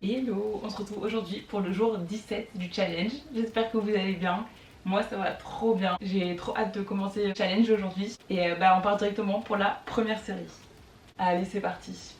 Hello, on se retrouve aujourd'hui pour le jour 17 du challenge. J'espère que vous allez bien. Moi ça va trop bien. J'ai trop hâte de commencer le challenge aujourd'hui. Et on part directement pour la première série. Allez, c'est parti.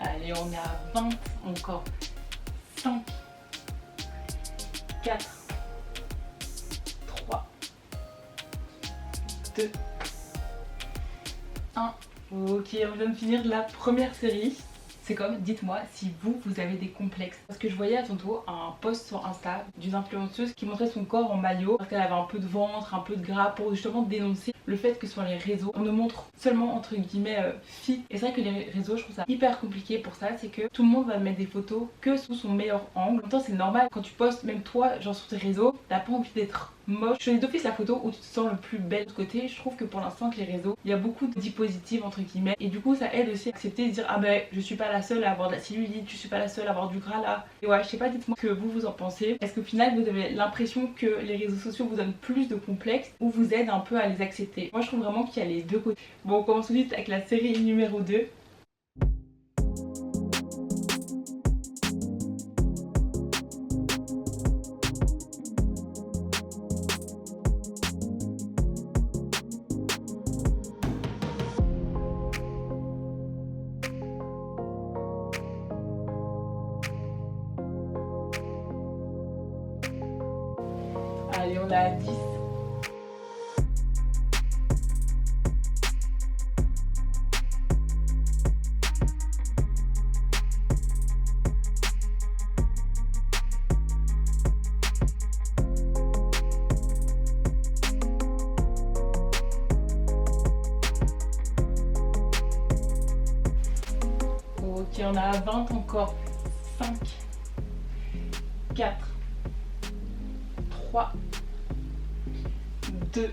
Allez, on est à 20 encore. 5, 4, 3, 2, 1. Ok, on vient de finir la première série. C'est comme, dites-moi si vous avez des complexes. Parce que je voyais à tantôt un post sur Insta d'une influenceuse qui montrait son corps en maillot parce qu'elle avait un peu de ventre, un peu de gras, pour justement dénoncer le fait que sur les réseaux on ne montre seulement entre guillemets fit. Et c'est vrai que les réseaux, je trouve ça hyper compliqué pour ça, c'est que tout le monde va mettre des photos que sous son meilleur angle. En même temps c'est normal, quand tu postes, même toi genre sur tes réseaux, t'as pas envie d'être moche. Je choisis d'office la photo où tu te sens le plus belle. De l'autre côté, je trouve que pour l'instant que les réseaux, il y a beaucoup de positives entre guillemets, et du coup ça aide aussi à accepter et dire ah ben je suis pas la seule à avoir de la cellulite, je suis pas la seule à avoir du gras là. Et ouais, je sais pas, dites-moi ce que vous en pensez. Est-ce qu'au final vous avez l'impression que les réseaux sociaux vous donnent plus de complexes ou vous aident un peu à les accepter? Moi je trouve vraiment qu'il y a les deux côtés. Bon, on commence tout de suite avec la série numéro 2. Allez, on est à 10. Ok, on est à 20 encore. 5, 4, 3, 2,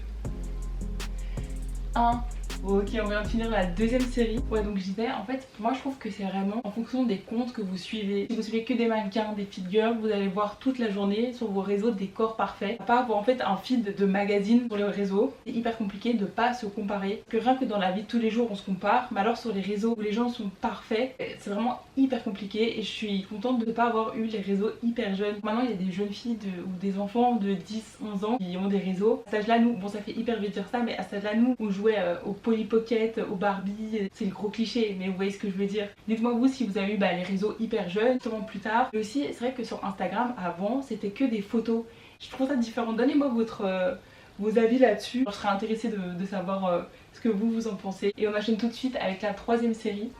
1. Ok, on vient de finir la deuxième série. Ouais, donc je disais, en fait, moi je trouve que c'est vraiment en fonction des comptes que vous suivez. Si vous suivez que des mannequins, des fit girls, vous allez voir toute la journée sur vos réseaux des corps parfaits. Pas avoir en fait un feed de magazine sur les réseaux. C'est hyper compliqué de pas se comparer. Parce que rien que dans la vie de tous les jours on se compare, mais alors sur les réseaux où les gens sont parfaits, c'est vraiment hyper compliqué. Et je suis contente de ne pas avoir eu les réseaux hyper jeunes. Maintenant il y a des jeunes filles ou des enfants de 10-11 ans qui ont des réseaux. À cet âge-là, nous, bon ça fait hyper vite dire ça, mais à cet âge-là, nous, on jouait au Polly Pocket, au Barbie, c'est le gros cliché, mais vous voyez ce que je veux dire. Dites-moi vous si vous avez eu les réseaux hyper jeunes, justement plus tard. Et aussi, c'est vrai que sur Instagram, avant, c'était que des photos. Je trouve ça différent. Donnez-moi vos avis là-dessus. Je serais intéressée de savoir ce que vous en pensez. Et on enchaîne tout de suite avec la troisième série.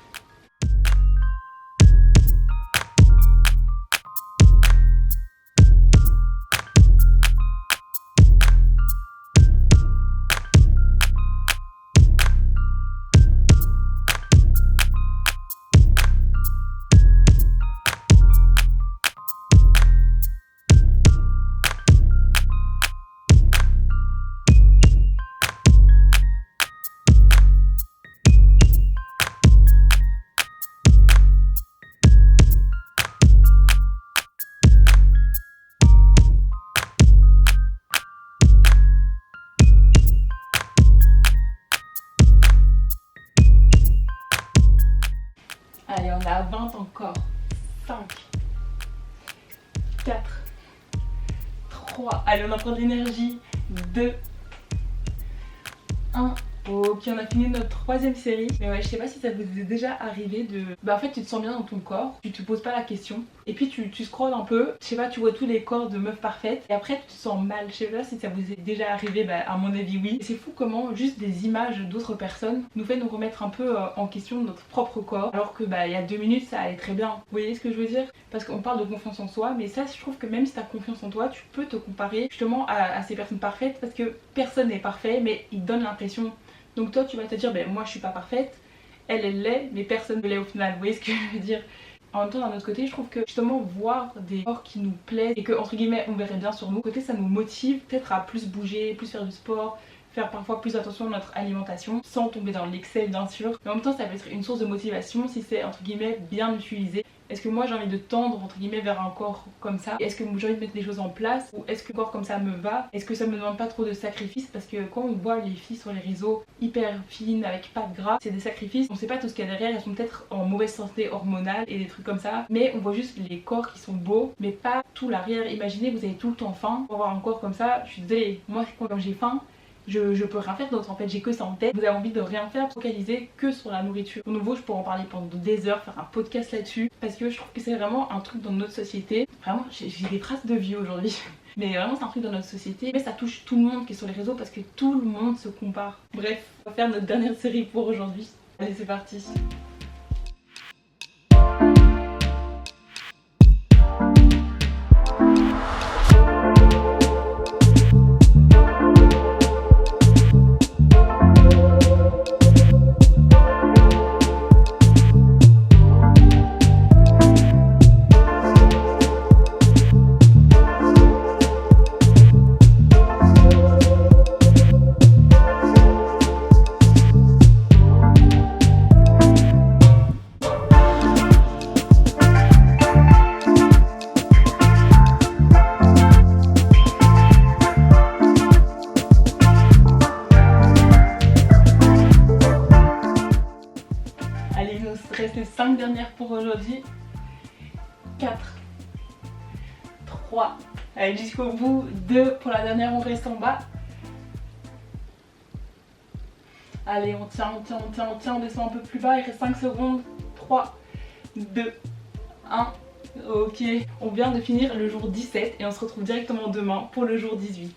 Allez, on est à 20 encore. 5, 4, 3. Allez, on en prend de l'énergie. 2, 1. Ok, on a fini notre 3e série. Mais ouais, je sais pas si ça vous est déjà arrivé de... Bah en fait tu te sens bien dans ton corps, tu te poses pas la question. Et puis tu scrolles un peu, je sais pas, tu vois tous les corps de meufs parfaites. Et après tu te sens mal, je sais pas si ça vous est déjà arrivé, bah à mon avis oui. Et c'est fou comment juste des images d'autres personnes nous fait nous remettre un peu en question notre propre corps. Alors que bah il y a 2 minutes ça allait très bien. Vous voyez ce que je veux dire? Parce qu'on parle de confiance en soi, mais ça je trouve que même si t'as confiance en toi, tu peux te comparer justement à ces personnes parfaites. Parce que personne n'est parfait, mais ils donnent l'impression. Donc toi tu vas te dire ben moi je suis pas parfaite, elle l'est, mais personne ne l'est au final, vous voyez ce que je veux dire? En même temps d'un autre côté je trouve que justement voir des corps qui nous plaisent et que entre guillemets on verrait bien sur nous, côté ça nous motive peut-être à plus bouger, plus faire du sport, faire parfois plus attention à notre alimentation sans tomber dans l'excès bien sûr, mais en même temps ça peut être une source de motivation si c'est entre guillemets bien utilisé. Est-ce que moi j'ai envie de tendre entre guillemets vers un corps comme ça? Est-ce que j'ai envie de mettre des choses en place? Ou est-ce que un corps comme ça me va? Est-ce que ça me demande pas trop de sacrifices? Parce que quand on voit les filles sur les réseaux hyper fines avec pas de gras, c'est des sacrifices. On sait pas tout ce qu'il y a derrière, elles sont peut-être en mauvaise santé hormonale et des trucs comme ça. Mais on voit juste les corps qui sont beaux, mais pas tout l'arrière. Imaginez vous avez tout le temps faim. Pour avoir un corps comme ça, je suis désolée, moi quand j'ai faim, je peux rien faire d'autre en fait, j'ai que ça en tête. Vous avez envie de rien faire, focaliser que sur la nourriture. De nouveau je pourrais en parler pendant des heures, faire un podcast là-dessus, parce que je trouve que c'est vraiment un truc dans notre société. Vraiment j'ai des phrases de vieux aujourd'hui. Mais vraiment c'est un truc dans notre société, mais ça touche tout le monde qui est sur les réseaux parce que tout le monde se compare. Bref, on va faire notre dernière série pour aujourd'hui. Allez c'est parti. Allez, il nous reste les 5 dernières pour aujourd'hui. 4, 3, allez jusqu'au bout, 2 pour la dernière, on reste en bas. Allez, on tient, on descend un peu plus bas, il reste 5 secondes. 3, 2, 1. Ok, on vient de finir le jour 17 et on se retrouve directement demain pour le jour 18.